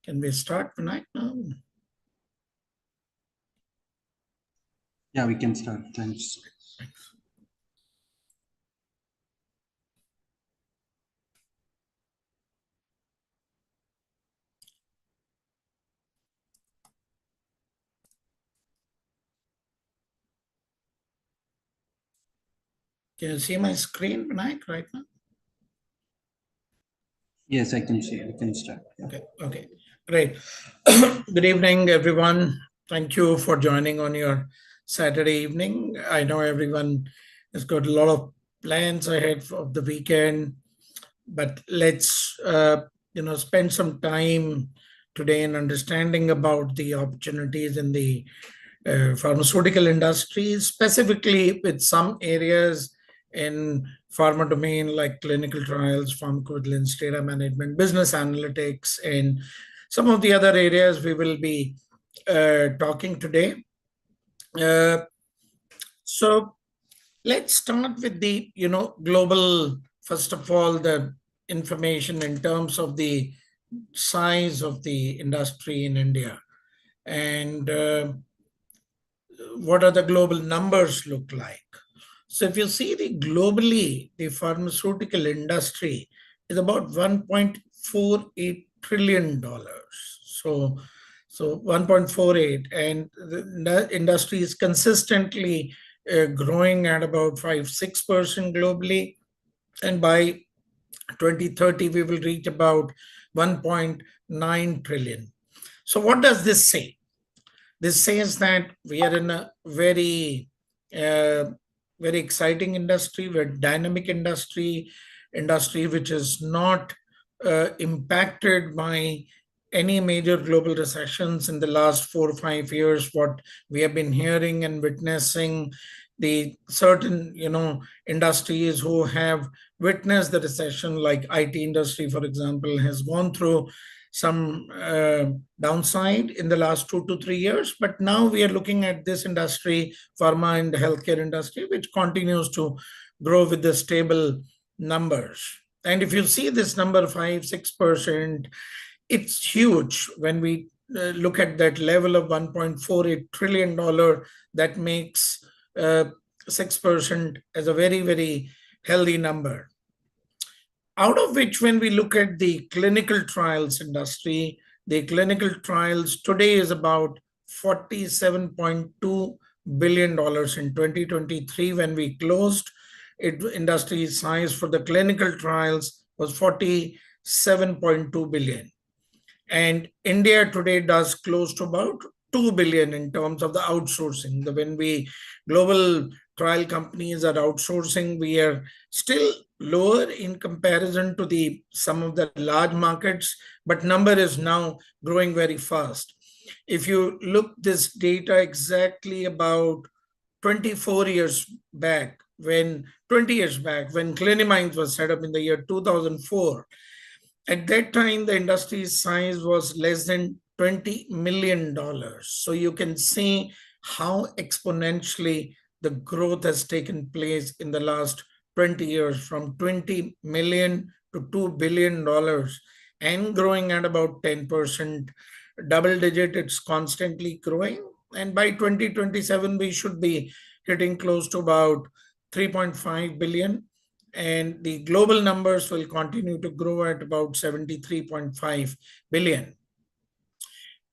Can we start, Vinayak, now? Yeah, we can start. Thanks. Can you see my screen, Vinayak, right now? Yes, I can see. We can start. Yeah. Okay, great. Good evening, everyone. Thank you for joining on your Saturday evening. I know everyone has got a lot of plans ahead of the weekend, but let's spend some time today in understanding about the opportunities in the pharmaceutical industry, specifically with some areas in pharma domain like clinical trials, pharmacovigilance, data management, business analytics, and some of the other areas we will be talking today. Uh, so let's start with the global, first of all, the information in terms of the size of the industry in India, and what are the global numbers look like. So if you see the globally, the pharmaceutical industry is about $1.48 trillion. So 1.48, and the industry is consistently growing at about 5-6% globally, and by 2030 we will reach about 1.9 trillion. So what does this say? This says that we are in a uh, very exciting industry, very dynamic industry which is not impacted by any major global recessions in the last 4 or 5 years. What we have been hearing and witnessing, the certain industries who have witnessed the recession, like IT industry, for example, has gone through some downside in the last 2 to 3 years. But now we are looking at this industry, pharma and healthcare industry, which continues to grow with the stable numbers. And if you see this number 5-6%, it's huge. When we look at that level of $1.48 trillion, that makes 6% as a very, very healthy number. Out of which, when we look at the clinical trials industry, the clinical trials today is about $47.2 billion in 2023. When we closed, industry size for the clinical trials was 47.2 billion. And India today does close to about 2 billion in terms of the outsourcing. When we global trial companies are outsourcing, we are still lower in comparison to the some of the large markets, but number is now growing very fast. If you look this data exactly about 24 years back, when 20 years back, when Cliniminds was set up in the year 2004, at that time, the industry size was less than $20 million. So you can see how exponentially the growth has taken place in the last 20 years, from 20 million to $2 billion, and growing at about 10%, double digit. It's constantly growing. And by 2027, we should be hitting close to about 3.5 billion, and the global numbers will continue to grow at about 73.5 billion.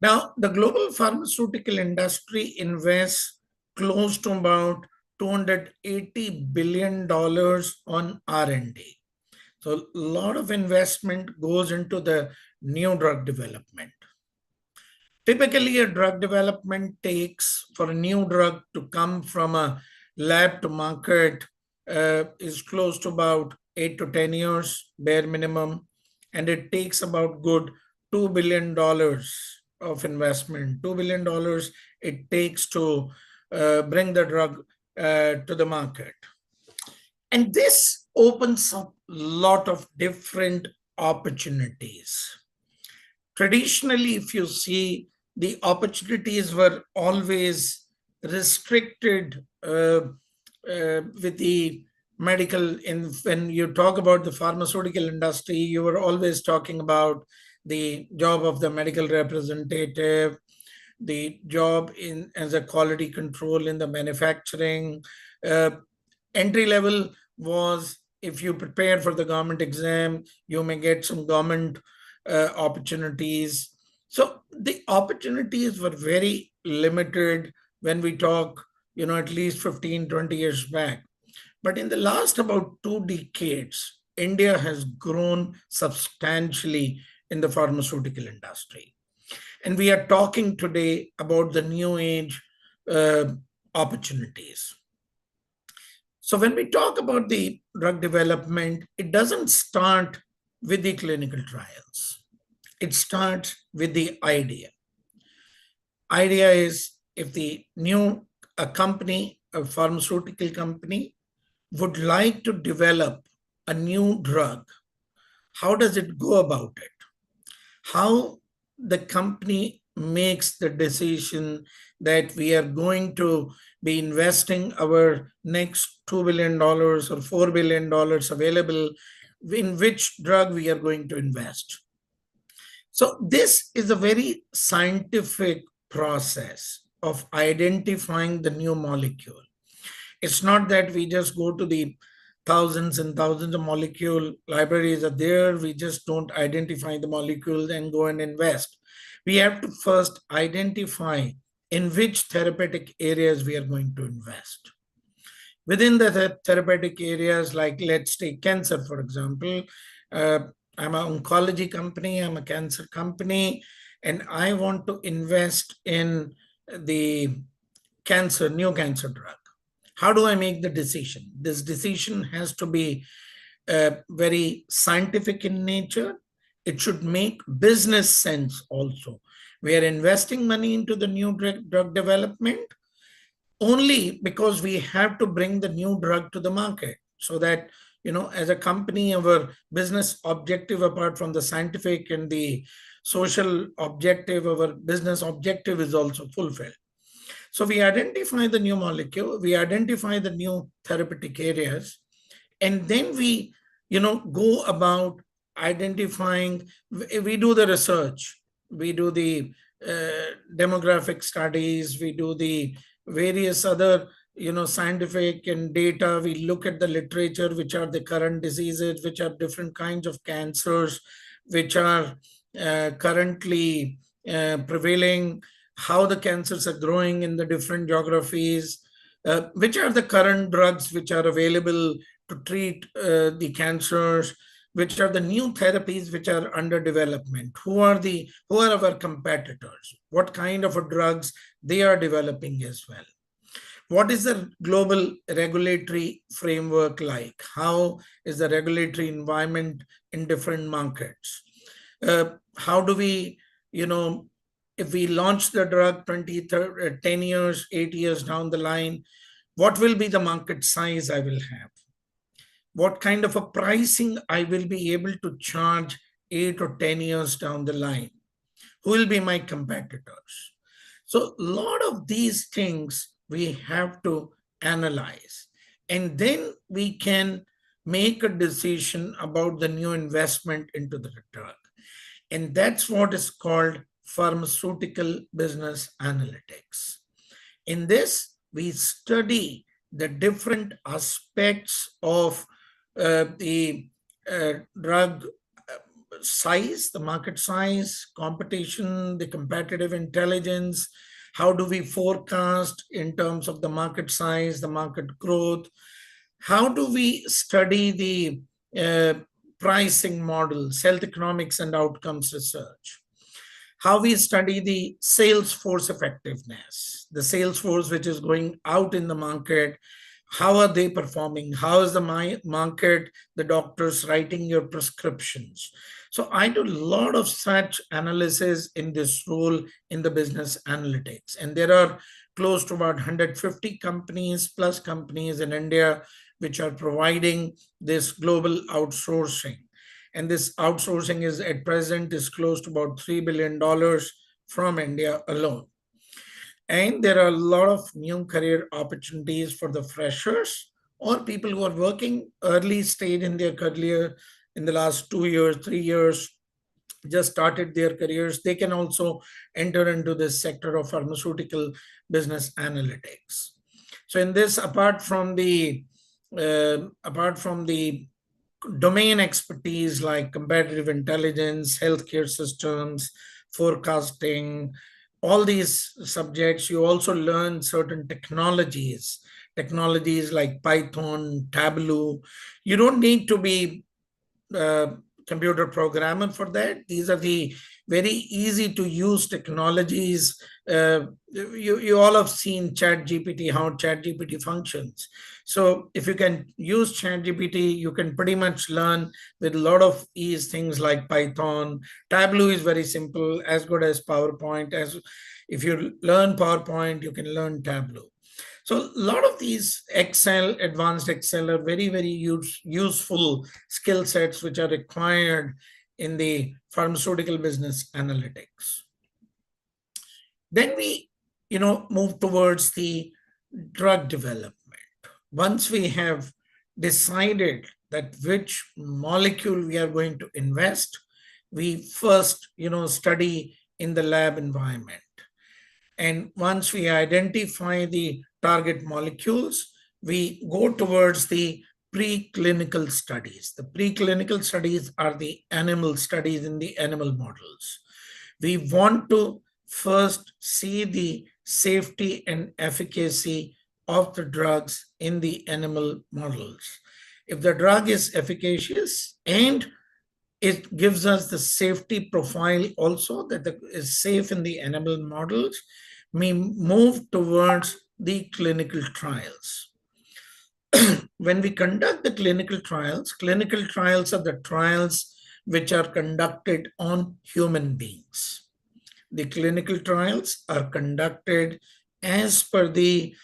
Now, the global pharmaceutical industry invests close to about $280 billion on R&D. So a lot of investment goes into the new drug development. Typically, a drug development takes, for a new drug to come from a lab to market, is close to about 8 to 10 years, bare minimum. And it takes about good $2 billion of investment. $2 billion it takes to bring the drug to the market. And this opens up a lot of different opportunities. Traditionally, if you see, the opportunities were always restricted with the medical. When you talk about the pharmaceutical industry, you were always talking about the job of the medical representative, the job in as a quality control in the manufacturing. Uh, Entry level was if you prepare for the government exam, you may get some government opportunities. So the opportunities were very limited when we talk, at least 15, 20 years back. But in the last about 2 decades, India has grown substantially in the pharmaceutical industry. And we are talking today about the new age uh, opportunities. So when we talk about the drug development, it doesn't start with the clinical trials. It starts with the idea. Idea is if the new a company, a pharmaceutical company, would like to develop a new drug, how does it go about it? How the company makes the decision that we are going to be investing our next $2 billion or $4 billion available, in which drug we are going to invest. So this is a very scientific process of identifying the new molecule. It's not that we just go to the thousands and thousands of molecule libraries are there. We just don't identify the molecules and go and invest. We have to first identify in which therapeutic areas we are going to invest. Within the therapeutic areas, like let's take cancer, for example. I'm an oncology company, I'm a cancer company, and I want to invest in the new cancer drug. How do I make the decision? This decision has to be very scientific in nature. It should make business sense also. We are investing money into the new drug development only because we have to bring the new drug to the market, so that, as a company, our business objective, apart from the scientific and the social objective, our business objective is also fulfilled. So we identify the new molecule, we identify the new therapeutic areas, and then we, go about identifying, we do the research, we do the demographic studies, we do the various other, scientific and data. We look at the literature, which are the current diseases, which are different kinds of cancers, which are currently prevailing, how the cancers are growing in the different geographies, which are the current drugs which are available to treat the cancers, which are the new therapies which are under development, who are our competitors, what kind of drugs they are developing as well. What is the global regulatory framework like? How is the regulatory environment in different markets? How do we, if we launch the drug 20, 30, 10 years, 8 years down the line, what will be the market size I will have? What kind of a pricing I will be able to charge 8 or 10 years down the line? Who will be my competitors? So a lot of these things we have to analyze, and then we can make a decision about the new investment into the drug. And that's what is called pharmaceutical business analytics. In this, we study the different aspects of the drug size, the market size, competition, the competitive intelligence. How do we forecast in terms of the market size, the market growth? How do we study the pricing models, health economics and outcomes research? How we study the sales force effectiveness, the sales force which is going out in the market, how are they performing? How is the market, the doctors writing your prescriptions? So I do a lot of such analysis in this role in the business analytics. And there are close to about 150 companies plus companies in India which are providing this global outsourcing. And this outsourcing is at present is close to about $3 billion from India alone. And there are a lot of new career opportunities for the freshers or people who are working early stage in their career in the last 2 years, 3 years. just started their careers, they can also enter into this sector of pharmaceutical business analytics. So in this, apart from the domain expertise like competitive intelligence, healthcare systems, forecasting, all these subjects, you also learn certain technologies like Python, Tableau. You don't need to be computer programmer for that. These are the very easy to use technologies. You all have seen ChatGPT, how ChatGPT functions. So if you can use ChatGPT, you can pretty much learn with a lot of ease things like Python. Tableau is very simple, as good as PowerPoint. As if you learn PowerPoint, you can learn Tableau. So a lot of these advanced Excel are very, very useful skill sets which are required in the pharmaceutical business analytics. Then we, move towards the drug development. Once we have decided that which molecule we are going to invest, we first, study in the lab environment. And once we identify the target molecules, we go towards the preclinical studies. The preclinical studies are the animal studies in the animal models. We want to first see the safety and efficacy of the drugs in the animal models. If the drug is efficacious and it gives us the safety profile also that is safe in the animal models, we move towards the clinical trials. When we conduct the clinical trials are the trials which are conducted on human beings. The clinical trials are conducted as per the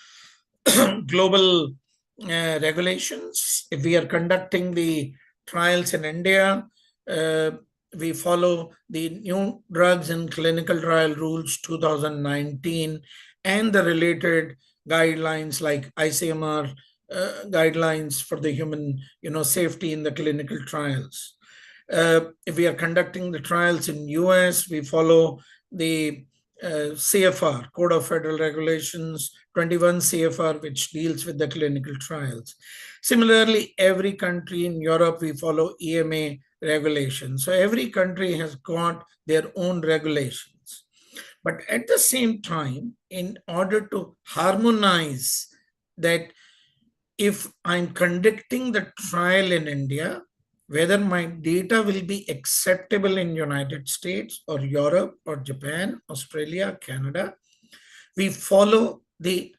global regulations. If we are conducting the trials in India, we follow the new drugs and clinical trial rules 2019 and the related guidelines like ICMR guidelines for the human safety in the clinical trials. If we are conducting the trials in US, we follow the CFR, Code of Federal Regulations 21 CFR, which deals with the clinical trials. Similarly, every country in Europe, we follow EMA regulations. So every country has got their own regulations. But at the same time, in order to harmonize that, if I'm conducting the trial in India, whether my data will be acceptable in United States or Europe or Japan, Australia, Canada, we follow the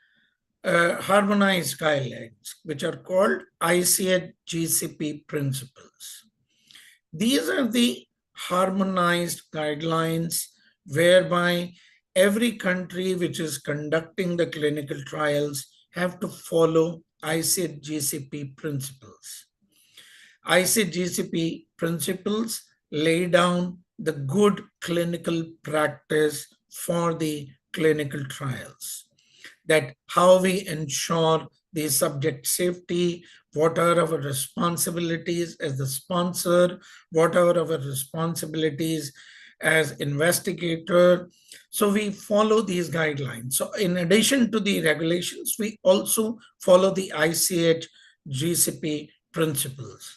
harmonized guidelines, which are called ICH GCP principles. These are the harmonized guidelines whereby every country which is conducting the clinical trials have to follow ICH GCP principles. ICH GCP principles lay down the good clinical practice for the clinical trials, that how we ensure the subject safety, what are our responsibilities as the sponsor, what are our responsibilities as investigator. So we follow these guidelines. So in addition to the regulations, we also follow the ICH GCP principles.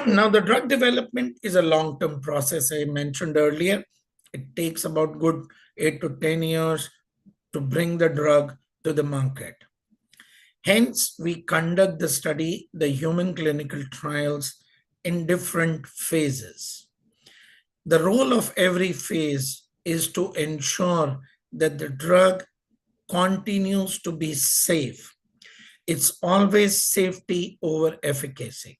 Now, the drug development is a long-term process. I mentioned earlier, it takes about good 8 to 10 years to bring the drug to the market. Hence, we conduct the study, the human clinical trials, in different phases. The role of every phase is to ensure that the drug continues to be safe. It's always safety over efficacy.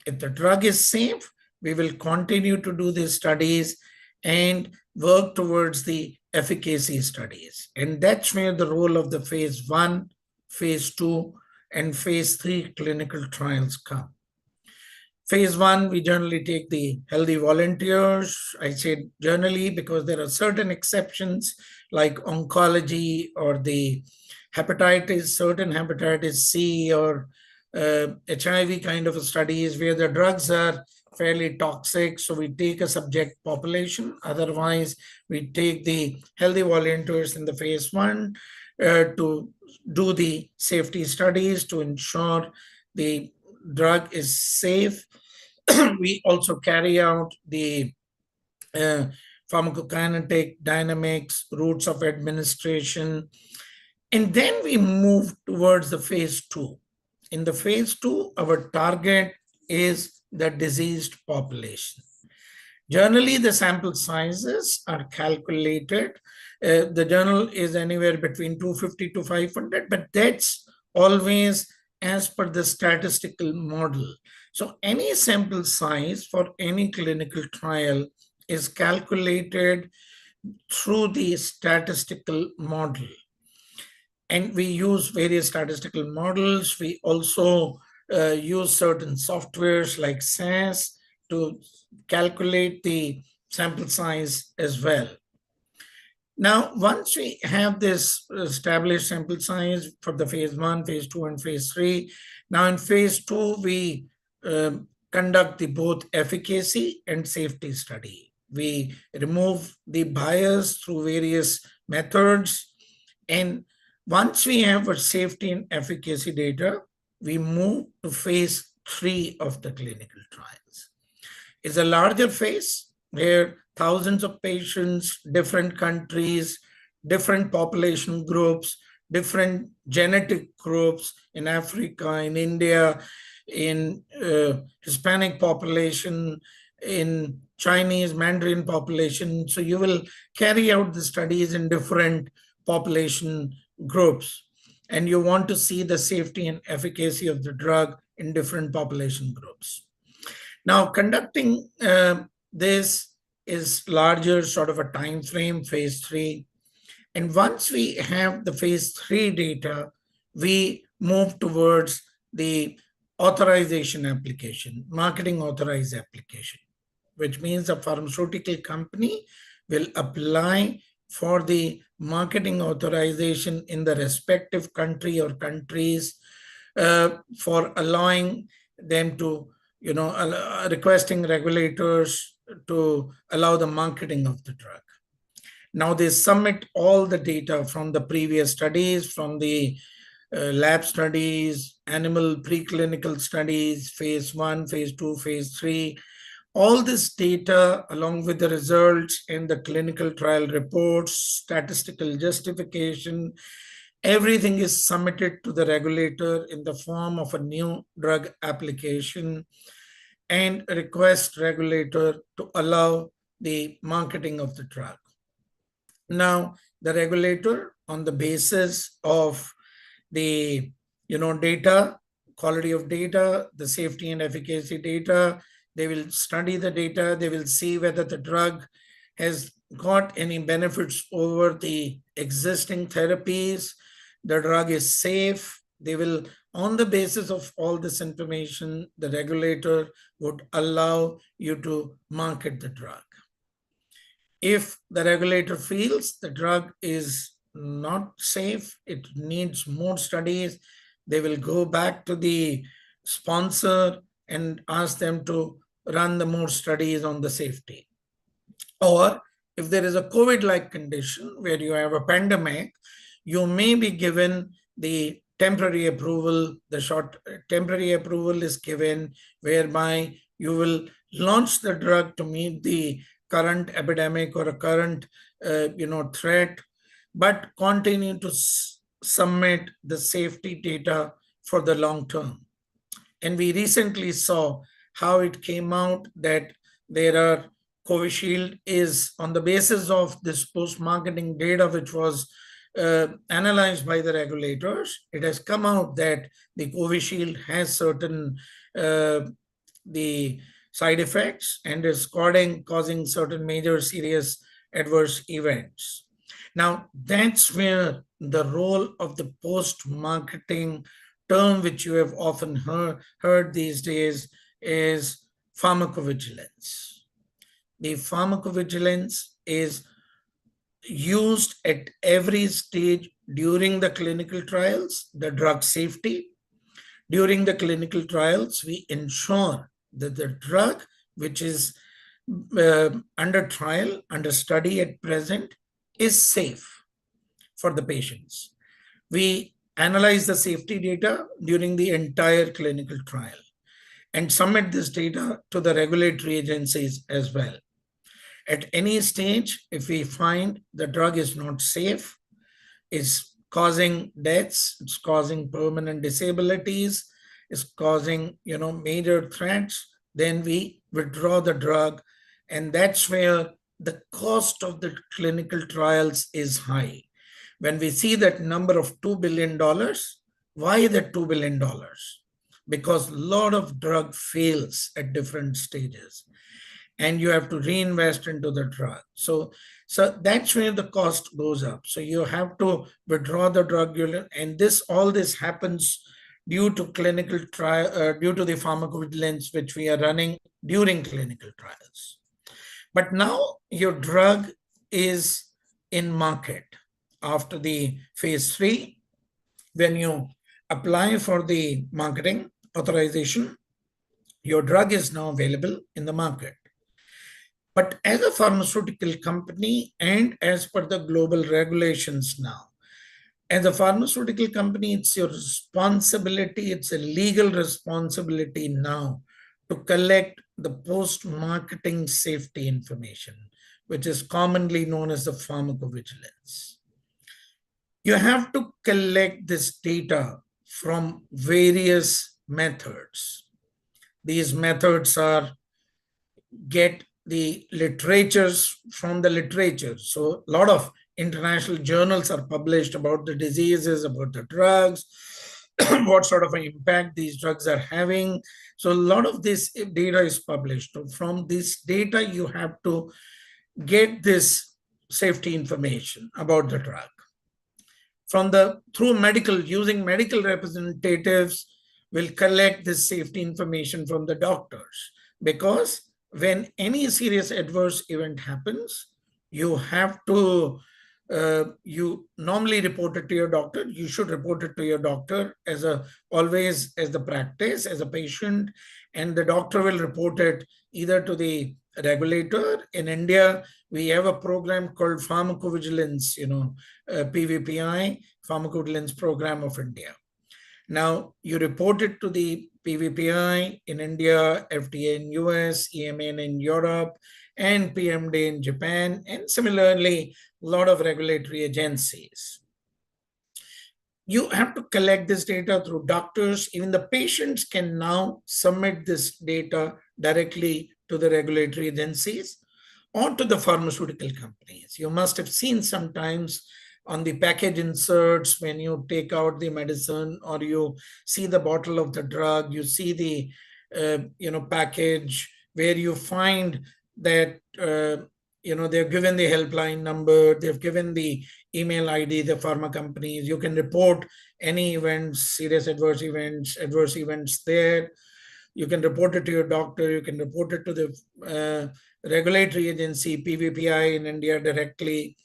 If the drug is safe, we will continue to do these studies and work towards the efficacy studies. And that's where the role of the phase 1, phase 2, and phase 3 clinical trials come. Phase 1, we generally take the healthy volunteers. I say generally because there are certain exceptions like oncology or the certain hepatitis C or HIV kind of studies where the drugs are fairly toxic, so we take a subject population. Otherwise, we take the healthy volunteers in the phase 1 to do the safety studies to ensure the drug is safe. We also carry out the pharmacokinetic dynamics, routes of administration, and then we move towards the phase 2. In the phase 2, our target is the diseased population. Generally, the sample sizes are calculated. The journal is anywhere between 250 to 500, but that's always as per the statistical model. So any sample size for any clinical trial is calculated through the statistical model. And we use various statistical models. We also use certain softwares like SAS to calculate the sample size as well. Now, once we have this established sample size for the phase 1, phase 2, and phase 3, now in phase 2, we conduct the both efficacy and safety study. We remove the bias through various methods. And once we have our safety and efficacy data, we move to phase 3 of the clinical trials. It's a larger phase where thousands of patients, different countries, different population groups, different genetic groups in Africa, in India, in Hispanic population, in Chinese Mandarin population. So you will carry out the studies in different population groups, and you want to see the safety and efficacy of the drug in different population groups. Now, conducting this is larger sort of a time frame, phase 3. And once we have the phase 3 data, we move towards the authorization application, marketing authorized application, which means a pharmaceutical company will apply for the marketing authorization in the respective country or countries for allowing them to, requesting regulators to allow the marketing of the drug. Now they submit all the data from the previous studies, from the lab studies, animal preclinical studies, phase 1, phase 2, phase 3. All this data, along with the results in the clinical trial reports, statistical justification, everything is submitted to the regulator in the form of a new drug application and request regulator to allow the marketing of the drug. Now, the regulator, on the basis of the data, quality of data, the safety and efficacy data, they will study the data. They will see whether the drug has got any benefits over the existing therapies. The drug is safe. They will, on the basis of all this information, the regulator would allow you to market the drug. If the regulator feels the drug is not safe, it needs more studies, they will go back to the sponsor and ask them to run the more studies on the safety. Or if there is a COVID-like condition where you have a pandemic, you may be given the temporary approval. The short temporary approval is given whereby you will launch the drug to meet the current epidemic or a current threat, but continue to submit the safety data for the long term. And we recently saw how it came out that there are Covishield is on the basis of this post-marketing data, which was analyzed by the regulators. It has come out that the Covishield has certain the side effects and is causing certain major serious adverse events. Now, that's where the role of the post-marketing term, which you have often heard these days, is pharmacovigilance. The pharmacovigilance is used at every stage during the clinical trials, the drug safety. During the clinical trials, we ensure that the drug which is under trial, under study at present, is safe for the patients. We analyze the safety data during the entire clinical trial and submit this data to the regulatory agencies as well. At any stage, if we find the drug is not safe, is causing deaths, it's causing permanent disabilities, is causing major threats, then we withdraw the drug, and that's where the cost of the clinical trials is high. When we see that number of $2 billion, why that $2 billion? Because a lot of drug fails at different stages and you have to reinvest into the drug. So that's where the cost goes up. So you have to withdraw the drug, and all this happens due to clinical trial, due to the pharmacovigilance which we are running during clinical trials. But now your drug is in market after the phase 3. When you apply for the marketing authorization, your drug is now available in the market. But as a pharmaceutical company and as per the global regulations now, as a pharmaceutical company, it's your responsibility, it's a legal responsibility now to collect the post-marketing safety information, which is commonly known as the pharmacovigilance. You have to collect this data from various methods. These methods are get the literatures from the literature. So a lot of international journals are published about the diseases, about the drugs, what sort of an impact these drugs are having. So a lot of this data is published. So from this data, you have to get this safety information about the drug. Using medical representatives will collect this safety information from the doctors, because when any serious adverse event happens, you have to, you normally report it to your doctor. You should report it to your doctor always as the practice, as a patient, and the doctor will report it either to the regulator. In India, we have a program called Pharmacovigilance, PVPI, Pharmacovigilance Program of India. Now, you report it to the PVPI in India, FDA in US, EMA in Europe, and PMDA in Japan, and similarly, a lot of regulatory agencies. You have to collect this data through doctors. Even the patients can now submit this data directly to the regulatory agencies or to the pharmaceutical companies. You must have seen sometimes on the package inserts, when you take out the medicine or you see the bottle of the drug, you see the package where you find that they've given the helpline number, they've given the email ID, the pharma companies. You can report any events, serious adverse events there. You can report it to your doctor. You can report it to the regulatory agency, PVPI in India directly.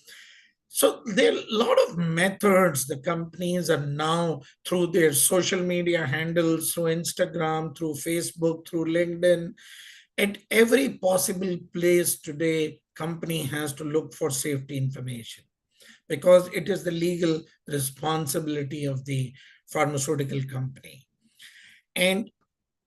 So there are a lot of methods the companies are now, through their social media handles, through Instagram, through Facebook, through LinkedIn, at every possible place today, company has to look for safety information, because it is the legal responsibility of the pharmaceutical company. And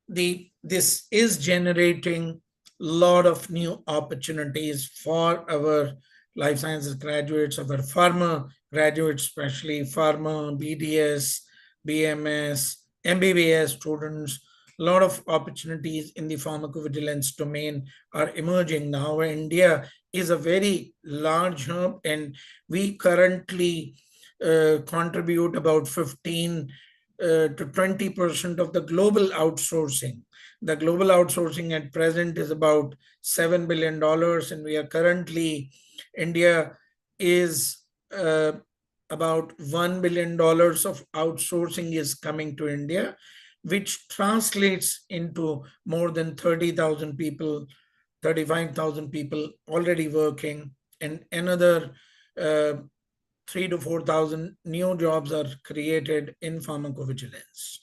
this is generating a lot of new opportunities for our life sciences graduates, of our pharma graduates, especially pharma, BDS, BMS, MBBS students. A lot of opportunities in the pharmacovigilance domain are emerging now. India is a very large hub, and we currently contribute about 15 to 20% of the global outsourcing. The global outsourcing at present is about $7 billion, and we are currently, India is about $1 billion of outsourcing is coming to India, which translates into more than 30,000 people, 35,000 people already working, and another 3,000 to 4,000 new jobs are created in pharmacovigilance.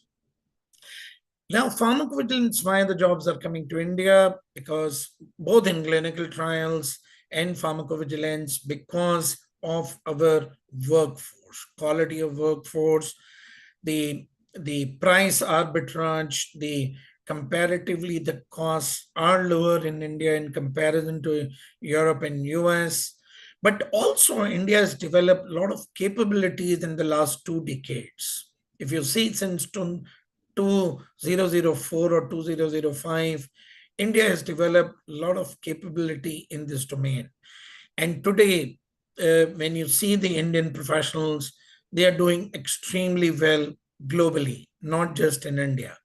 Now, pharmacovigilance, why the jobs are coming to India? Because both in clinical trials and pharmacovigilance, because of our workforce, quality of workforce, the price arbitrage, the comparatively the costs are lower in India in comparison to Europe and US. But also India has developed a lot of capabilities in the last 2 decades. If you see since 2004 or 2005, India has developed a lot of capability in this domain. And today, when you see the Indian professionals, they are doing extremely well globally, not just in India.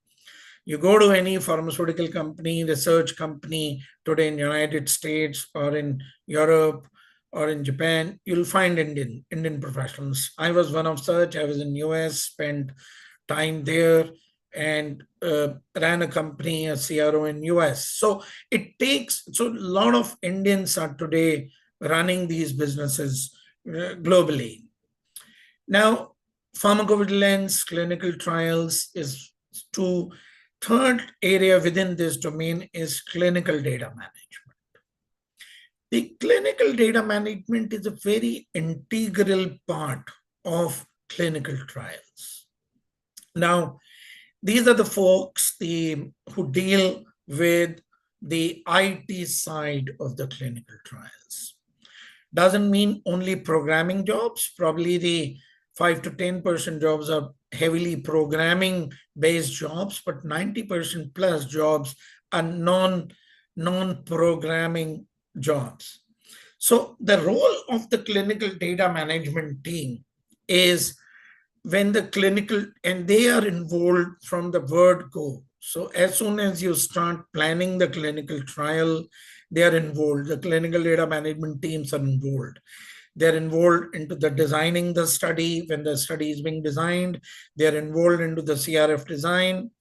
You go to any pharmaceutical company, research company today in United States or in Europe or in Japan, you'll find Indian professionals. I was one of such. I was in US, spent time there, and ran a company, a CRO in US. So a lot of Indians are today running these businesses globally. Now, pharmacovigilance, clinical trials is two. Third area within this domain is clinical data management. The clinical data management is a very integral part of clinical trials. Now, these are the folks who deal with the IT side of the clinical trials. Doesn't mean only programming jobs. Probably the 5 to 10% jobs are heavily programming based jobs, but 90% plus jobs are non-programming jobs. So the role of the clinical data management team is when the clinical, and they are involved from the word go. So as soon as you start planning the clinical trial, they are involved. The clinical data management teams are involved. They're involved into the designing the study. When the study is being designed, they're involved into the CRF design.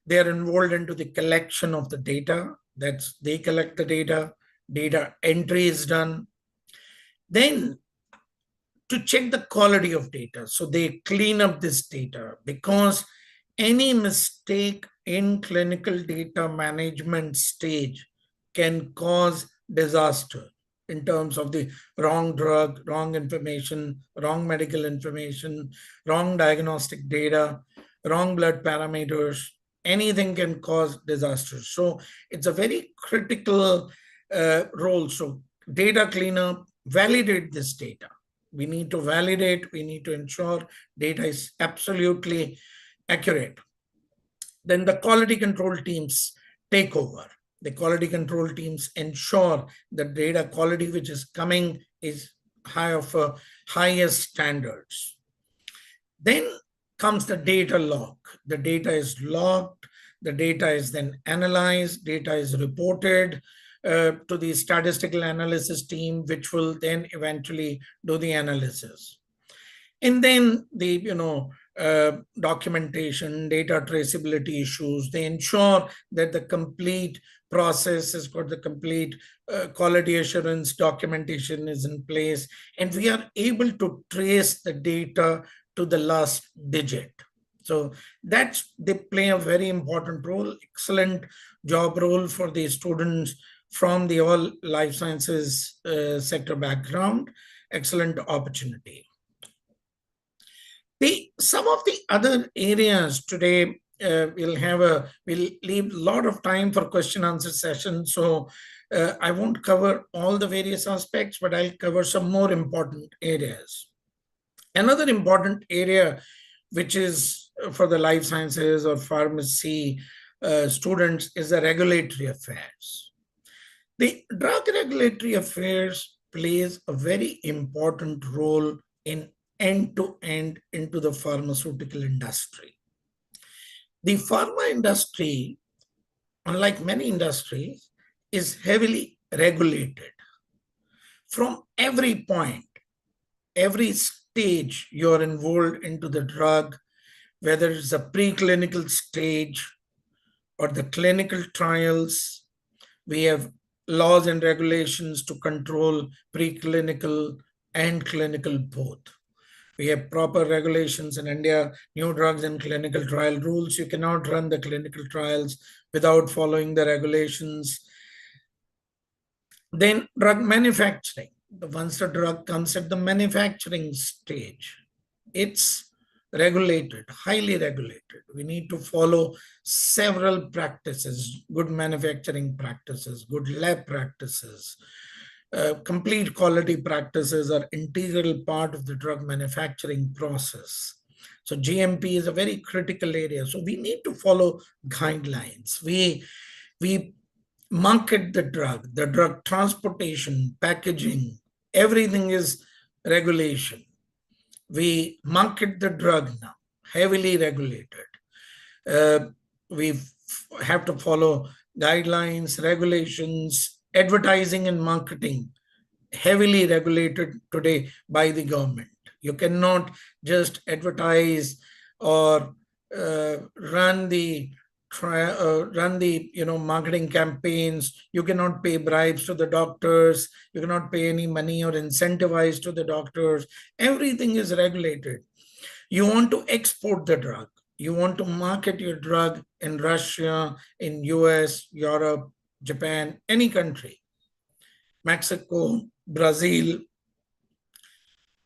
They're involved into the collection of the data. They collect the data entry is done. Then to check the quality of data. So they clean up this data, because any mistake in clinical data management stage can cause disaster in terms of the wrong drug, wrong information, wrong medical information, wrong diagnostic data, wrong blood parameters. Anything can cause disaster. So it's a very critical role. So data cleanup, validate this data. We need to validate, we need to ensure data is absolutely accurate. Then the quality control teams take over. The quality control teams ensure the data quality which is coming is high of highest standards. Then comes the data log. The data is logged, the data is then analyzed, data is reported to the statistical analysis team, which will then eventually do the analysis. And then the documentation, data traceability issues, they ensure that the complete process has got the complete quality assurance documentation is in place, and we are able to trace the data to the last digit. So they play a very important role, excellent job role for the students from the all life sciences sector background, excellent opportunity. Some of the other areas today, we'll leave a lot of time for question answer session. So I won't cover all the various aspects, but I'll cover some more important areas. Another important area, which is for the life sciences or pharmacy students, is the regulatory affairs. The drug regulatory affairs plays a very important role in end-to-end into the pharmaceutical industry. The pharma industry, unlike many industries, is heavily regulated. From every point, every stage you're involved into the drug, whether it's a preclinical stage or the clinical trials, we have laws and regulations to control preclinical and clinical both. We have proper regulations in India, new drugs and clinical trial rules. You cannot run the clinical trials without following the regulations. Then drug manufacturing. Once the drug comes at the manufacturing stage, it's regulated, highly regulated. We need to follow several practices, good manufacturing practices, good lab practices. Complete quality practices are integral part of the drug manufacturing process. So GMP is a very critical area. So we need to follow guidelines. We market the drug transportation, packaging, everything is regulation. We market the drug now, heavily regulated. We have to follow guidelines, regulations, advertising and marketing, heavily regulated today by the government. You cannot just advertise or run the marketing campaigns. You cannot pay bribes to the doctors. You cannot pay any money or incentivize to the doctors. Everything is regulated. You want to export the drug. You want to market your drug in Russia, in US, Europe, Japan, any country, Mexico, Brazil.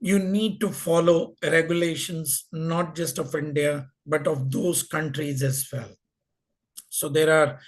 You need to follow regulations, not just of India, but of those countries as well. So there are,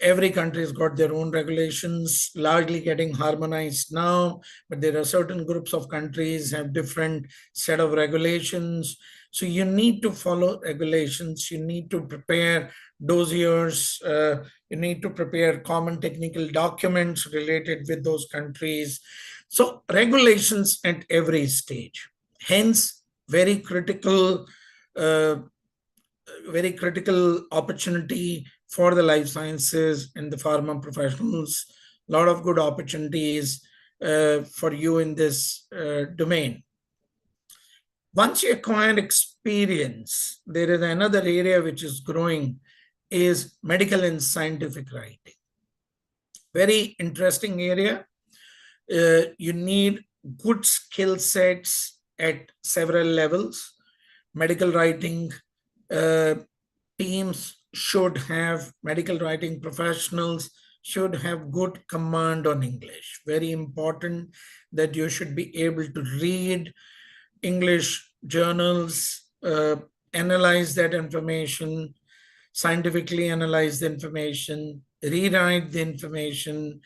every country has got their own regulations, largely getting harmonized now, but there are certain groups of countries have different set of regulations. So you need to follow regulations. You need to prepare dossiers. You need to prepare common technical documents related with those countries. So regulations at every stage. Hence, very critical opportunity for the life sciences and the pharma professionals. A lot of good opportunities for you in this domain. Once you acquire experience, there is another area which is growing, is medical and scientific writing. Very interesting area. You need good skill sets at several levels. Medical writing teams should have, medical writing professionals should have good command on English. Very important that you should be able to read English journals, analyze that information, scientifically analyze the information, rewrite the information,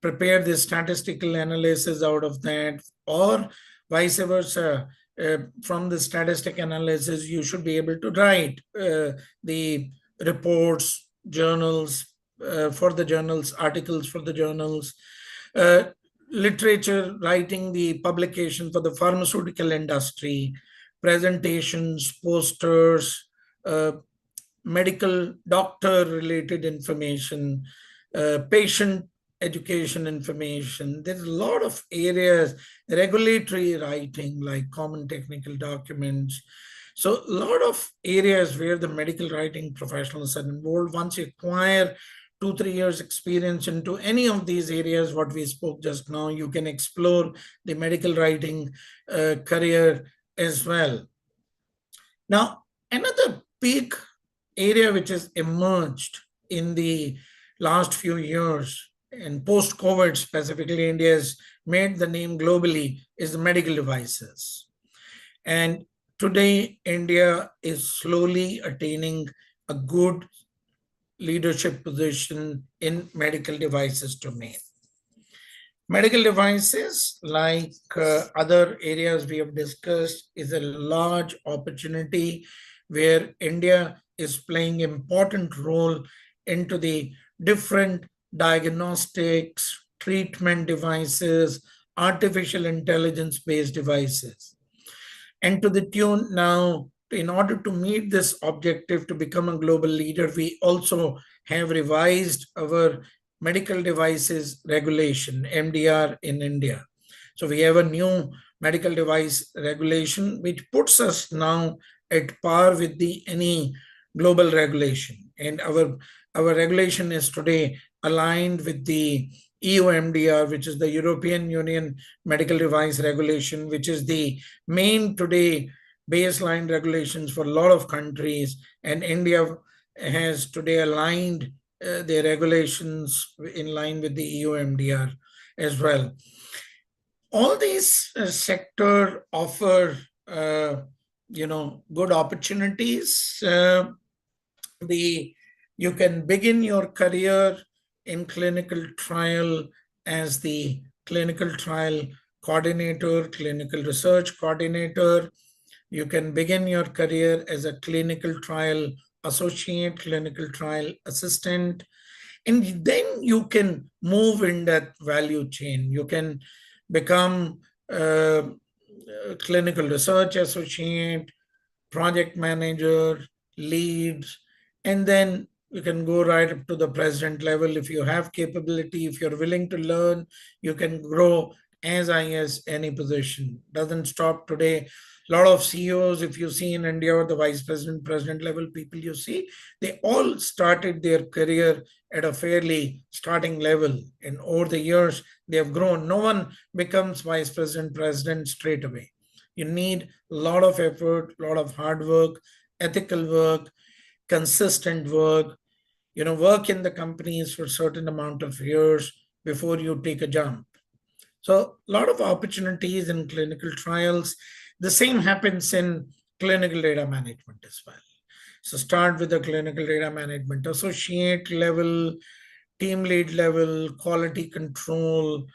prepare the statistical analysis out of that, or vice versa. From the statistic analysis, you should be able to write the reports, journals for the journals, articles for the journals, literature, writing the publication for the pharmaceutical industry, presentations, posters, medical doctor related information, patient education information. There's a lot of areas, regulatory writing like common technical documents. So a lot of areas where the medical writing professionals are involved. Once you acquire 2-3 years experience into any of these areas, what we spoke just now, you can explore the medical writing career as well. Now, another big area which has emerged in the last few years, and post-COVID specifically, India has made the name globally, is the medical devices. And today, India is slowly attaining a good leadership position in medical devices domain. Medical devices, like other areas we have discussed, is a large opportunity where India is playing important role into the different diagnostics, treatment devices, artificial intelligence-based devices. And to the tune now, in order to meet this objective to become a global leader, we also have revised our medical devices regulation, MDR, in India. So we have a new medical device regulation, which puts us now at par with any global regulation. And our regulation is today aligned with the EU MDR, which is the European Union Medical Device Regulation, which is the main today baseline regulations for a lot of countries. And India has today aligned their regulations in line with the EU MDR as well. All these sector offer, good opportunities. You can begin your career in clinical trial as the clinical trial coordinator, clinical research coordinator. You can begin your career as a clinical trial associate, clinical trial assistant, and then you can move in that value chain. You can become a clinical research associate, project manager, leads, and then you can go right up to the president level. If you have capability, if you're willing to learn, you can grow as high as any position. Doesn't stop today. A lot of CEOs, if you see in India, or the vice president, president level people you see, they all started their career at a fairly starting level. And over the years, they have grown. No one becomes vice president, president straight away. You need a lot of effort, a lot of hard work, ethical work, consistent work, work in the companies for a certain amount of years before you take a jump. So a lot of opportunities in clinical trials. The same happens in clinical data management as well. So start with the clinical data management associate level, team lead level, quality control,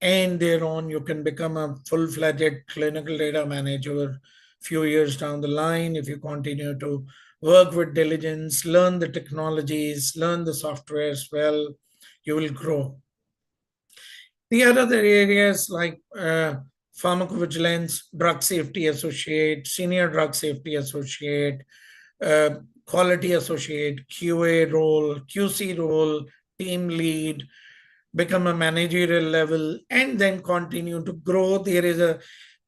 and thereon you can become a full-fledged clinical data manager few years down the line if you continue to work with diligence, learn the technologies, learn the software as well, you will grow. The other areas like pharmacovigilance, drug safety associate, senior drug safety associate, quality associate, QA role, QC role, team lead, become a managerial level, and then continue to grow. There is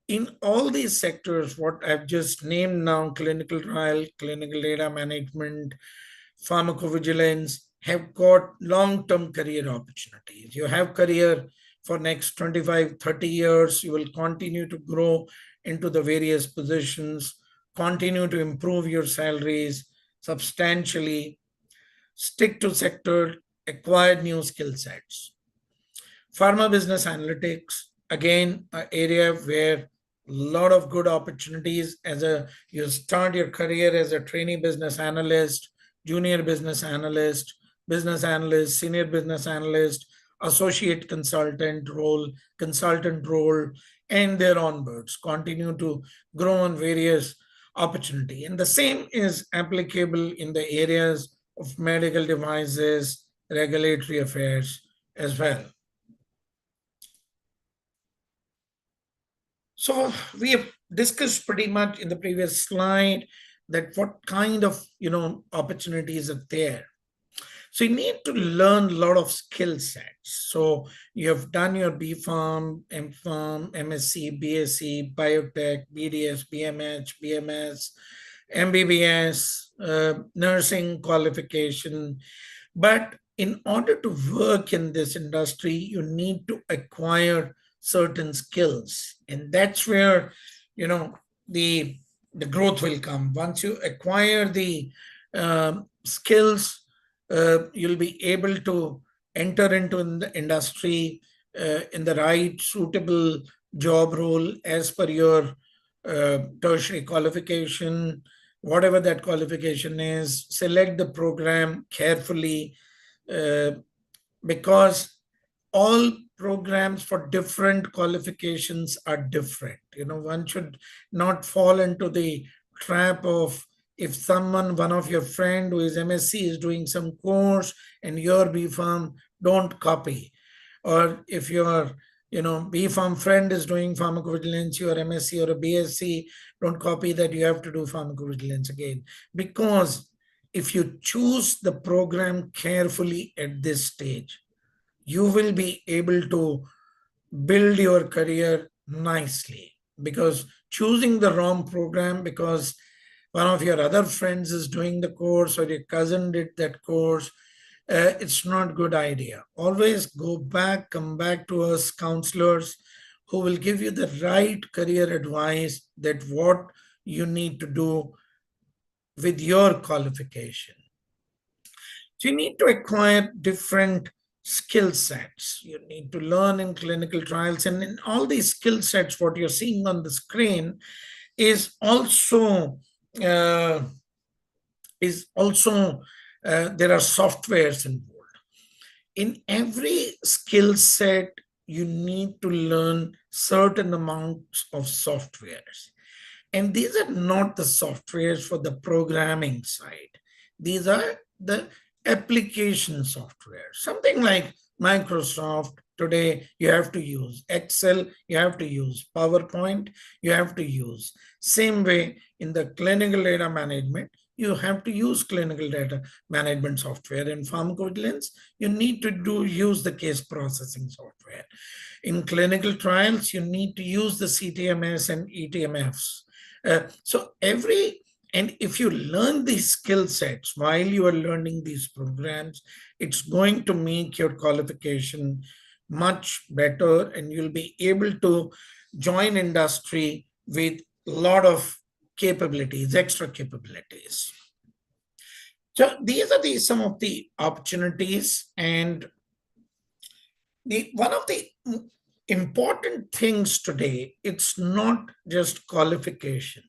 in all these sectors, what I've just named now, clinical trial, clinical data management, pharmacovigilance, have got long-term career opportunities. You have career for next 25, 30 years. You will continue to grow into the various positions, continue to improve your salaries substantially, stick to sector, acquire new skill sets. Pharma business analytics, again, an area where a lot of good opportunities you start your career as a trainee business analyst, junior business analyst, senior business analyst, associate consultant role, and their onwards. Continue to grow on various opportunity. And the same is applicable in the areas of medical devices, regulatory affairs as well. So we have discussed pretty much in the previous slide that what kind of opportunities are there. So you need to learn a lot of skill sets. So you have done your BPharm, MPharm, MSc, BSc, Biotech, BDS, BMH, BMS, MBBS, nursing qualification. But in order to work in this industry, you need to acquire certain skills, and that's where the growth will come. Once you acquire the skills, you'll be able to enter into the industry in the right suitable job role as per your tertiary qualification, whatever that qualification is. Select the program carefully because all programs for different qualifications are different. One should not fall into the trap of, if one of your friend who is MSc is doing some course and your BPharm, don't copy. Or if your BPharm friend is doing pharmacovigilance, your MSc or a BSc, don't copy that you have to do pharmacovigilance again. Because if you choose the program carefully at this stage, you will be able to build your career nicely. Because choosing the wrong program because one of your other friends is doing the course or your cousin did that course, it's not a good idea. Always go back, come back to us counselors who will give you the right career advice that what you need to do with your qualification. So you need to acquire different skill sets. You need to learn in clinical trials, and in all these skill sets, what you're seeing on the screen is also uh, there are softwares involved. In every skill set, you need to learn certain amounts of softwares. And these are not the softwares for the programming side. These are the application software. Something like Microsoft, today you have to use Excel, you have to use PowerPoint, you have to use. Same way in the clinical data management, you have to use clinical data management software. In pharmacovigilance, you need to use the case processing software. In clinical trials, you need to use the CTMS and ETMFs. And if you learn these skill sets while you are learning these programs, it's going to make your qualification much better, and you'll be able to join industry with a lot of capabilities, extra capabilities. So these are some of the opportunities, and one of the important things today, it's not just qualification.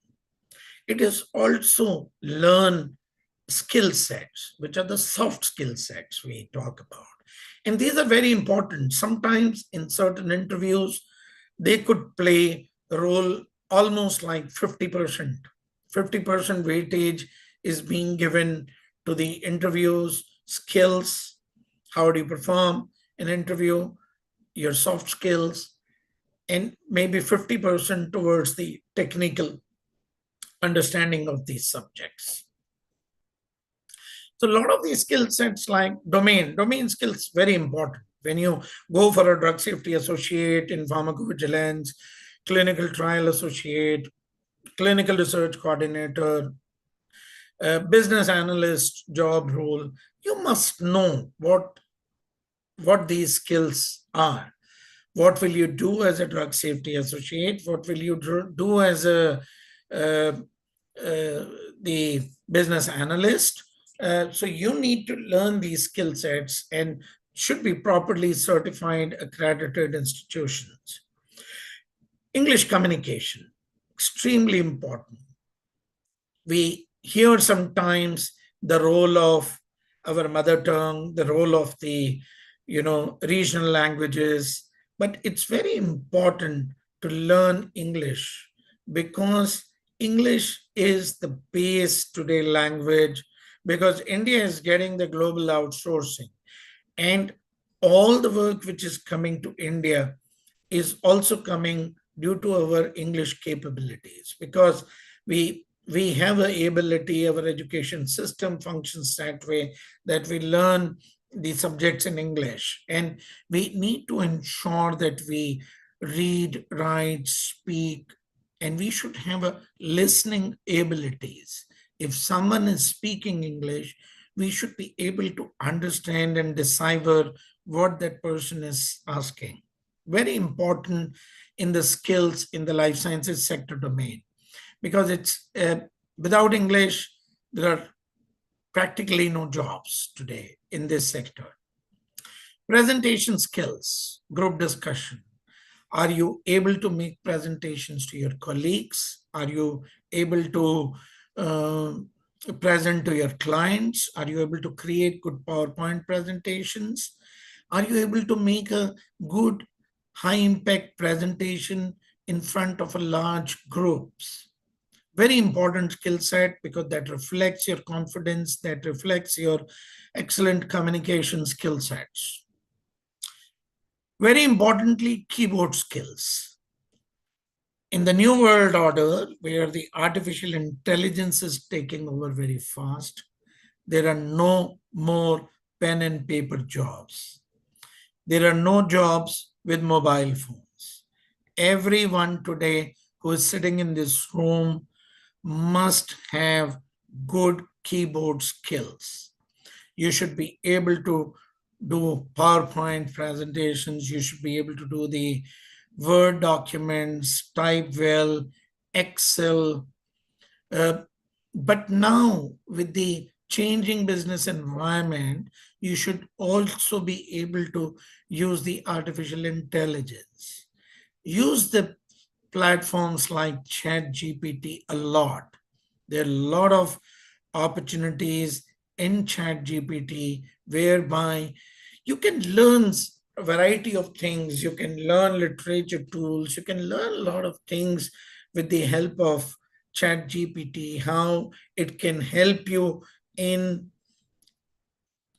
It is also learn skill sets, which are the soft skill sets we talk about. And these are very important. Sometimes in certain interviews, they could play a role almost like 50%. 50% weightage is being given to the interviews, skills, how do you perform an interview, your soft skills, and maybe 50% towards the technical understanding of these subjects. So a lot of these skill sets like domain skills, very important. When you go for a drug safety associate in pharmacovigilance, clinical trial associate, clinical research coordinator, business analyst job role, you must know what these skills are. What will you do as a drug safety associate? What will you do as a the business analyst? So you need to learn these skill sets and should be properly certified, accredited institutions. English communication, extremely important. We hear sometimes the role of our mother tongue, the role of the regional languages, but it's very important to learn English because English is the base today language, because India is getting the global outsourcing, and all the work which is coming to India is also coming due to our English capabilities, because we have an ability, our education system functions that way, that we learn the subjects in English, and we need to ensure that we read, write, speak, and we should have a listening abilities. If someone is speaking English, we should be able to understand and decipher what that person is asking. Very important in the skills in the life sciences sector domain, because it's without English, there are practically no jobs today in this sector. Presentation skills, group discussion. Are you able to make presentations to your colleagues? Are you able to present to your clients? Are you able to create good PowerPoint presentations? Are you able to make a good high impact presentation in front of a large groups? Very important skill set, because that reflects your confidence, that reflects your excellent communication skill sets. Very importantly, keyboard skills. In the new world order, where the artificial intelligence is taking over very fast, there are no more pen and paper jobs. There are no jobs with mobile phones. Everyone today who is sitting in this room must have good keyboard skills. You should be able to do PowerPoint presentations. You should be able to do the Word documents, type well, Excel. Uh, but now, with the changing business environment, you should also be able to use the artificial intelligence. Use the platforms like ChatGPT a lot. There are a lot of opportunities in ChatGPT whereby you can learn a variety of things. You can learn literature tools. You can learn a lot of things with the help of ChatGPT, how it can help you in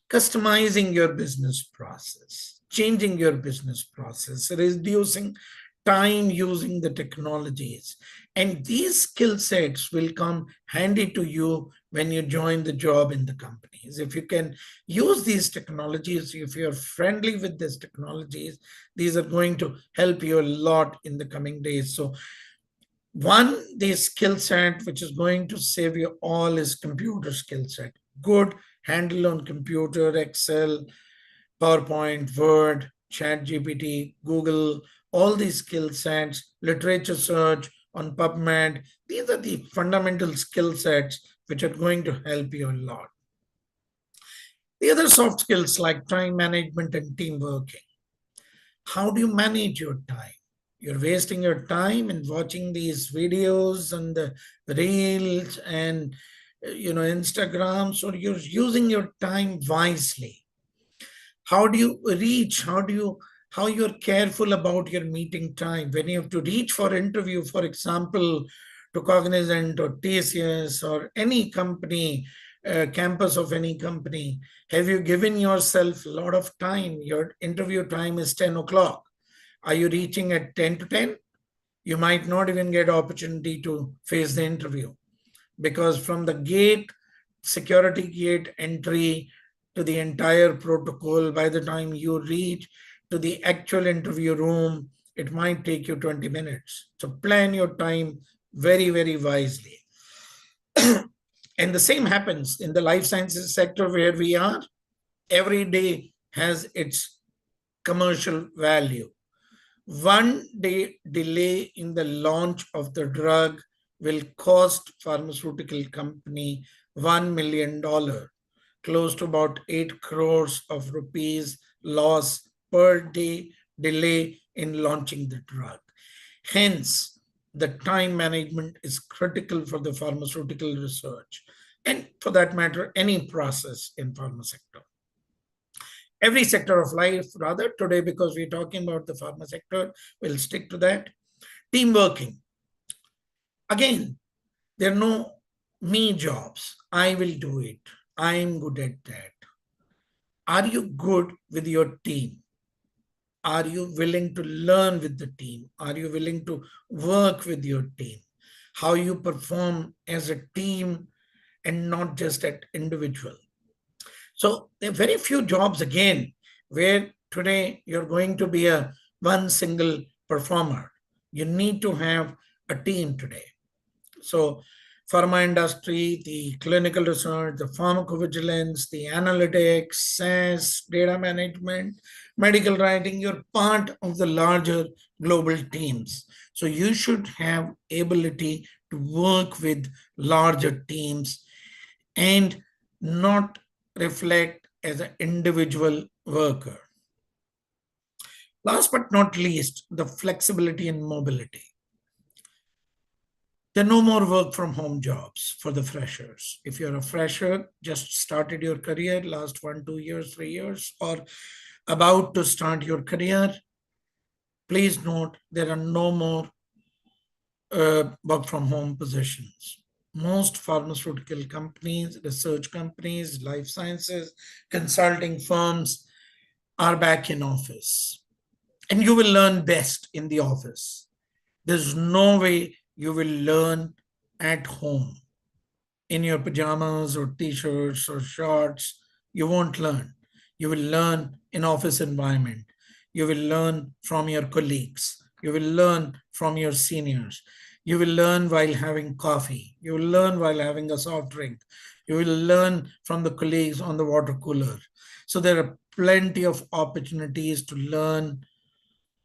customizing your business process, changing your business process, reducing time using the technologies. And these skill sets will come handy to you when you join the job in the companies. If you can use these technologies, if you're friendly with these technologies, these are going to help you a lot in the coming days. So one, the skill set which is going to save you all is computer skill set. Good handle on computer, Excel, PowerPoint, Word, ChatGPT, Google, all these skill sets, literature search on PubMed. These are the fundamental skill sets which are going to help you a lot. The other soft skills like time management and team working. How do you manage your time? You're wasting your time in watching these videos and the reels and Instagrams, or you're using your time wisely. How do you reach? How you're careful about your meeting time when you have to reach for interview, for example, to Cognizant or TCS or any company, campus of any company. Have you given yourself a lot of time? Your interview time is 10 o'clock. Are you reaching at 10 to 10? You might not even get opportunity to face the interview, because from the gate, security gate entry to the entire protocol, by the time you reach to the actual interview room, it might take you 20 minutes. So plan your time very, very wisely. And the same happens in the life sciences sector where we are. Every day has its commercial value. One day delay in the launch of the drug will cost pharmaceutical company $1 million, close to about 8 crores of rupees loss per day delay in launching the drug. Hence, the time management is critical for the pharmaceutical research, and for that matter, any process in pharma sector. Every sector of life, rather, today, because we're talking about the pharma sector, we'll stick to that. Team working. Again, there are no me jobs. I will do it. I'm good at that. Are you good with your team? Are you willing to learn with the team? Are you willing to work with your team? How you perform as a team and not just at individual. So there are very few jobs again where today you're going to be a one single performer. You need to have a team today. So pharma industry, the clinical research, the pharmacovigilance, the analytics, SaaS, data management, medical writing, you're part of the larger global teams. So you should have ability to work with larger teams and not reflect as an individual worker. Last but not least, the flexibility and mobility. There are no more work from home jobs for the freshers. If you're a fresher, just started your career last 1, 2 years, 3 years, or about to start your career, please note there are no more work from home positions. Most pharmaceutical companies, research companies, life sciences, consulting firms are back in office. And you will learn best in the office. There's no way you will learn at home in your pajamas or t-shirts or shorts. You won't learn. You will learn in office environment. You will learn from your colleagues. You will learn from your seniors. You will learn while having coffee. You will learn while having a soft drink. You will learn from the colleagues on the water cooler. So there are plenty of opportunities to learn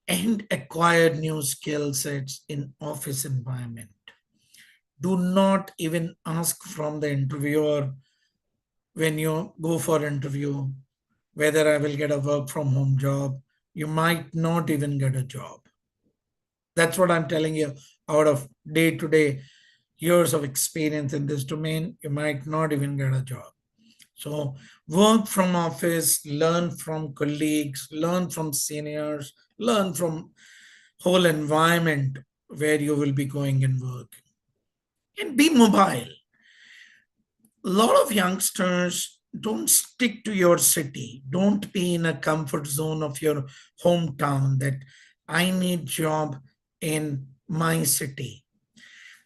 and acquire new skill sets in office environment. Do not even ask from the interviewer when you go for interview whether I will get a work from home job. You might not even get a job. That's what I'm telling you out of day to day years of experience in this domain. You might not even get a job. So work from office, learn from colleagues, learn from seniors, learn from whole environment where you will be going and working. And be mobile. A lot of youngsters don't stick to your city. Don't be in a comfort zone of your hometown that I need job in my city.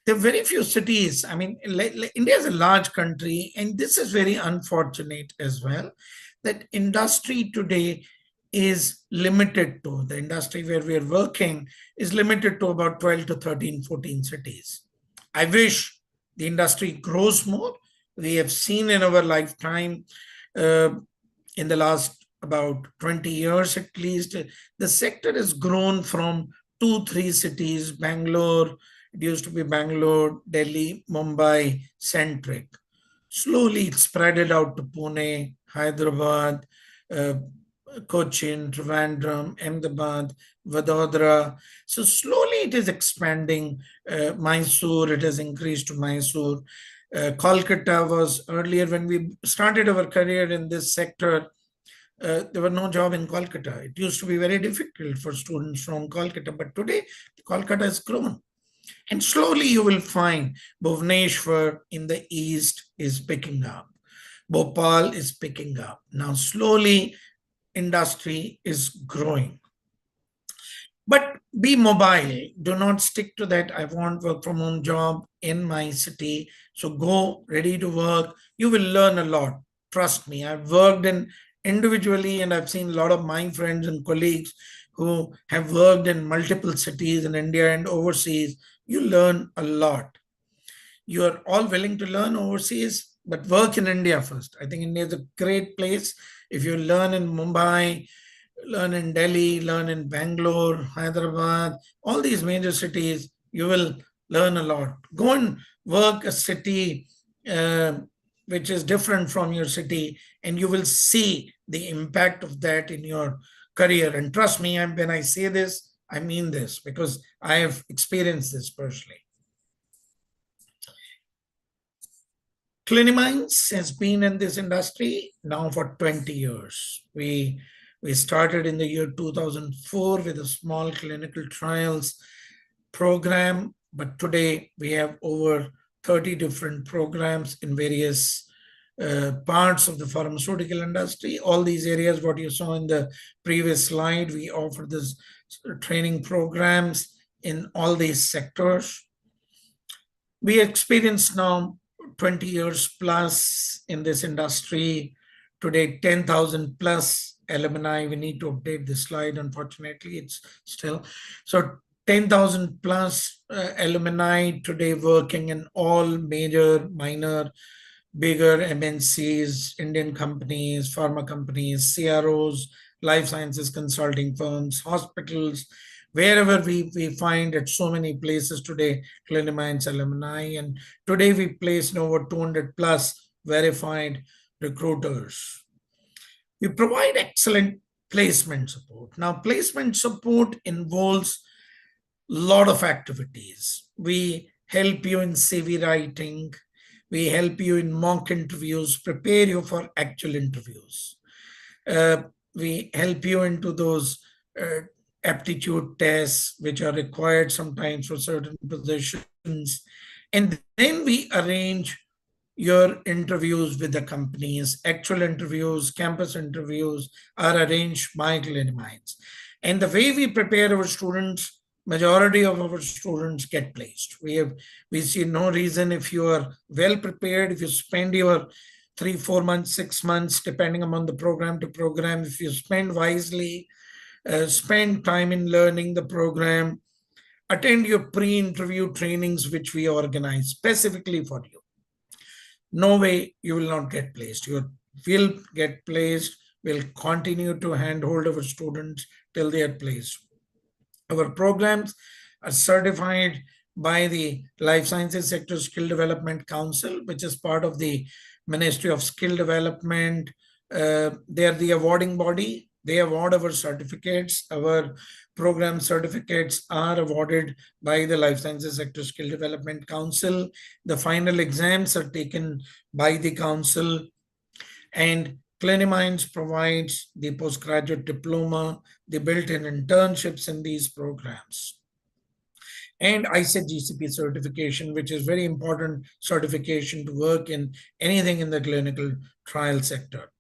There are very few cities. I mean, India is a large country, and this is very unfortunate as well, that industry today is limited to, the industry where we are working is limited to about 12 to 13, 14 cities. I wish the industry grows more. We have seen in our lifetime, in the last about 20 years at least, the sector has grown from 2, 3 cities, Bangalore, it used to be Bangalore, Delhi, Mumbai centric. Slowly it spread it out to Pune, Hyderabad, uh, Cochin, Trivandrum, Ahmedabad, Vadodara. So slowly it is expanding. Mysore, it has increased to Mysore. Kolkata was earlier when we started our career in this sector. There were no job in Kolkata. It used to be very difficult for students from Kolkata, but today Kolkata has grown. And slowly you will find Bhubaneswar in the east is picking up. Bhopal is picking up. Now slowly industry is growing. But be mobile. Do not stick to that. I want work from home job in my city. So go ready to work. You will learn a lot. Trust me. I've worked in individually and I've seen a lot of my friends and colleagues who have worked in multiple cities in India and overseas. You learn a lot. You are all willing to learn overseas, but work in India first. I think India is a great place. If you learn in Mumbai, learn in Delhi, learn in Bangalore, Hyderabad, all these major cities, you will learn a lot. Go and work a city which is different from your city, and you will see the impact of that in your career. And trust me, when I say this, I mean this because I have experienced this personally. Cliniminds has been in this industry now for 20 years. We started in the year 2004 with a small clinical trials program, but today we have over 30 different programs in various parts of the pharmaceutical industry. All these areas, what you saw in the previous slide, we offer this training programs in all these sectors. We experience now 20 years plus in this industry. Today, 10,000 plus alumni. We need to update this slide. Unfortunately, it's still. So 10,000 plus alumni today working in all major, minor, bigger MNCs, Indian companies, pharma companies, CROs, life sciences consulting firms, hospitals, wherever we find at so many places today, Cliniminds alumni. And today we place over 200 plus verified recruiters. We provide excellent placement support. Now, placement support involves a lot of activities. We help you in CV writing. We help you in mock interviews, prepare you for actual interviews. We help you into those aptitude tests, which are required sometimes for certain positions. And then we arrange your interviews with the companies. Actual interviews, campus interviews are arranged by Cliniminds. And the way we prepare our students, majority of our students get placed. We see no reason if you are well prepared, if you spend your 3, 4 months, 6 months, depending upon the program to program, if you spend wisely, spend time in learning the program, attend your pre-interview trainings, which we organize specifically for you. No way you will not get placed. You will get placed. We'll continue to handhold our students till they are placed. Our programs are certified by the Life Sciences Sector Skill Development Council, which is part of the Ministry of Skill Development. They are the awarding body. They award our certificates. Our program certificates are awarded by the Life Sciences Sector Skill Development Council. The final exams are taken by the council, and Cliniminds provides the postgraduate diploma, the built-in internships in these programs, and ISET GCP certification, which is very important certification to work in anything in the clinical trial sector.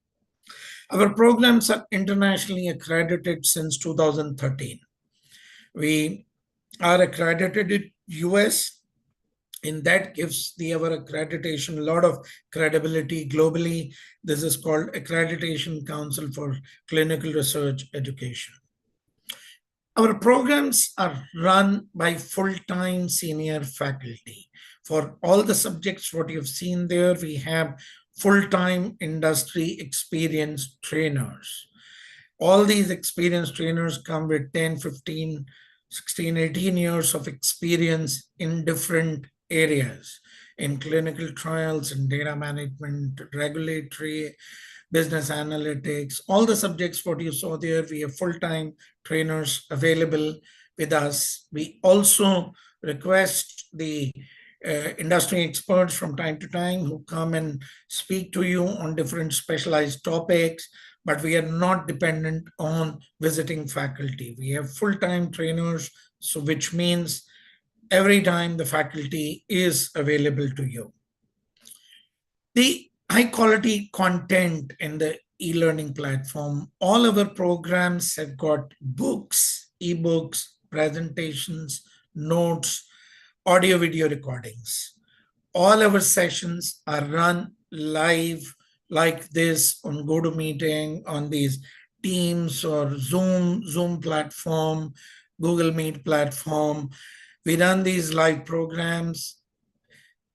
Our programs are internationally accredited since 2013. We are accredited in US, and that gives our accreditation a lot of credibility globally. This is called Accreditation Council for Clinical Research Education. Our programs are run by full-time senior faculty. For all the subjects, what you've seen there, we have full-time industry experienced trainers. All these experienced trainers come with 10, 15, 16, 18 years of experience in different areas, in clinical trials, in data management, regulatory, business analytics, all the subjects what you saw there. We have full-time trainers available with us. We also request the industry experts from time to time who come and speak to you on different specialized topics, but we are not dependent on visiting faculty. We have full-time trainers, so which means every time the faculty is available to you. The high quality content in the e-learning platform. All our programs have got books, ebooks, presentations, notes, audio video recordings. All our sessions are run live like this on GoToMeeting, on these Teams or Zoom platform, Google Meet platform. We run these live programs.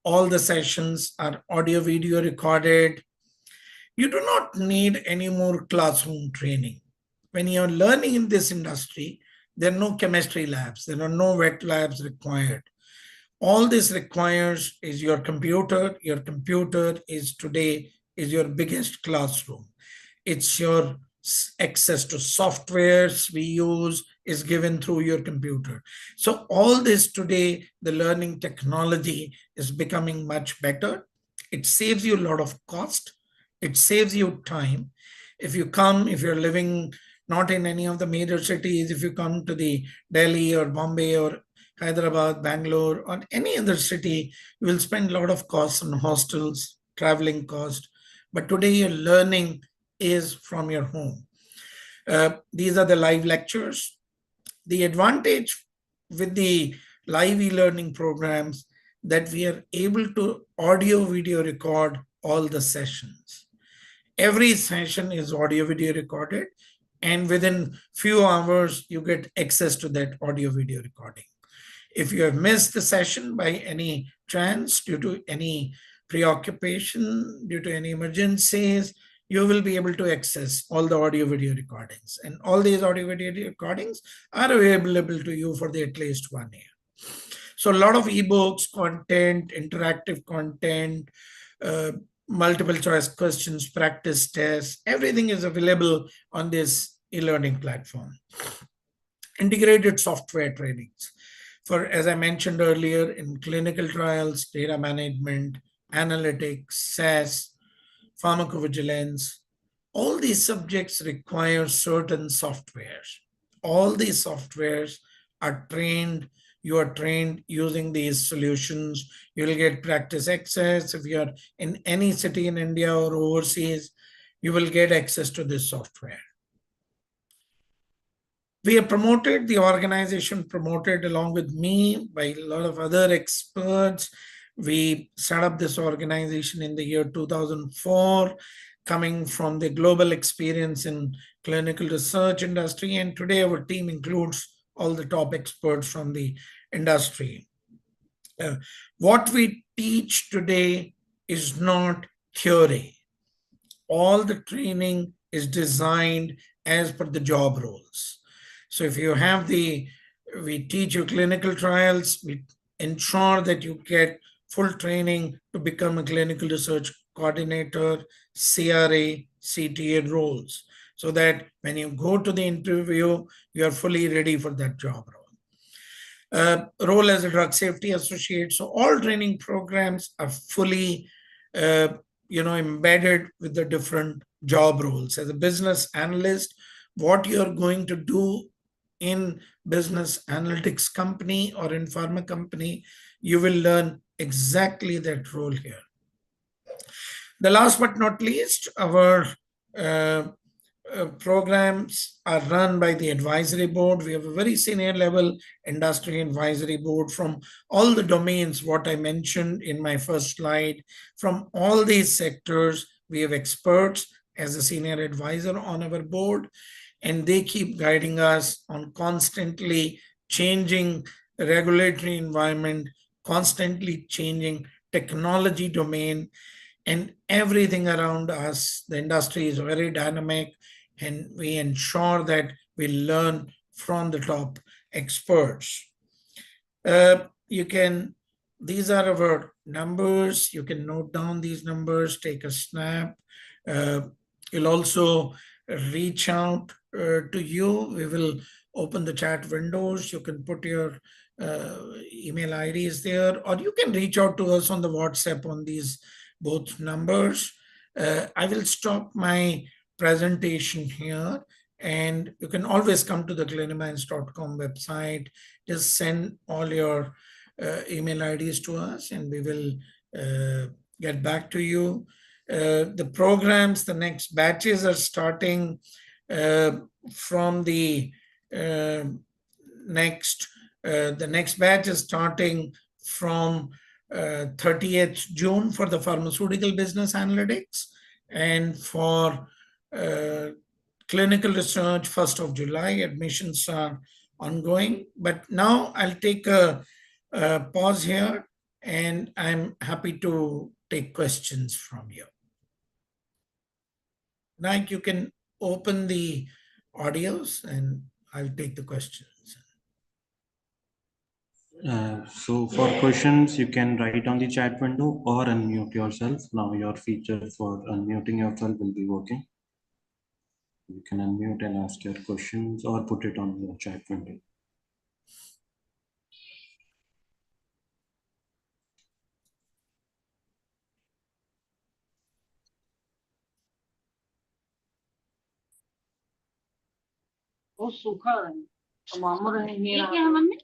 All the sessions are audio video recorded. You do not need any more classroom training. When you're learning in this industry, there are no chemistry labs, there are no wet labs required. All this requires is your computer. Your computer is today is your biggest classroom. It's your access to softwares we use is given through your computer. So all this today, the learning technology is becoming much better. It saves you a lot of cost. It saves you time. If you're living not in any of the major cities, if you come to the Delhi or Bombay or Hyderabad, Bangalore, or any other city, you will spend a lot of costs on hostels, traveling cost. But today your learning is from your home. These are the live lectures. The advantage with the live e-learning programs that we are able to audio video record all the sessions. Every session is audio video recorded, and within few hours you get access to that audio video recording. If you have missed the session by any chance due to any preoccupation, due to any emergencies, you will be able to access all the audio video recordings, and all these audio video recordings are available to you for at least 1 year. So a lot of ebooks, content, interactive content, multiple choice questions, practice tests, everything is available on this e-learning platform. Integrated software trainings for, as I mentioned earlier, in clinical trials, data management, analytics, SAS, pharmacovigilance. All these subjects require certain softwares. All these softwares are trained. You are trained using these solutions. You will get practice access. If you are in any city in India or overseas, you will get access to this software. We have promoted, the organization promoted along with me by a lot of other experts. We set up this organization in the year 2004, coming from the global experience in clinical research industry. And today our team includes all the top experts from the industry. What we teach today is not theory. All the training is designed as per the job roles. So if you have we teach you clinical trials, we ensure that you get full training to become a clinical research coordinator, CRA, CTA roles, so that when you go to the interview, you are fully ready for that job role. Role as a drug safety associate. So all training programs are fully, embedded with the different job roles. As a business analyst, what you're going to do in business analytics company or in pharma company, you will learn exactly that role here. The last but not least, our programs are run by the advisory board. We have a very senior level industry advisory board from all the domains, what I mentioned in my first slide. From all these sectors, we have experts as a senior advisor on our board, and they keep guiding us on constantly changing regulatory environment, constantly changing technology domain, and everything around us. The industry is very dynamic, and we ensure that we learn from the top experts. These are our numbers. You can note down these numbers, take a snap. You'll also reach out to you. We will open the chat windows. You can put your email IDs there, or you can reach out to us on the WhatsApp on these both numbers. I will stop my presentation here, and you can always come to the cliniminds.com website. Just send all your email IDs to us, and we will get back to you. The programs, the next batches are starting from the next batch is starting from 30th June for the pharmaceutical business analytics, and for clinical research 1st of July. Admissions are ongoing, but now I'll take a pause here, and I'm happy to take questions from you. Nike, you can open the audios and I'll take the questions. So for questions, you can write on the chat window or unmute yourself. Now your feature for unmuting yourself will be working. You can unmute and ask your questions or put it on the chat window. वो सूखा है मामूर है ये क्या है mummy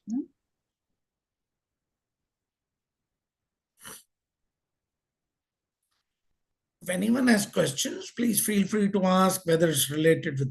If anyone has questions, please feel free to ask, whether it's related with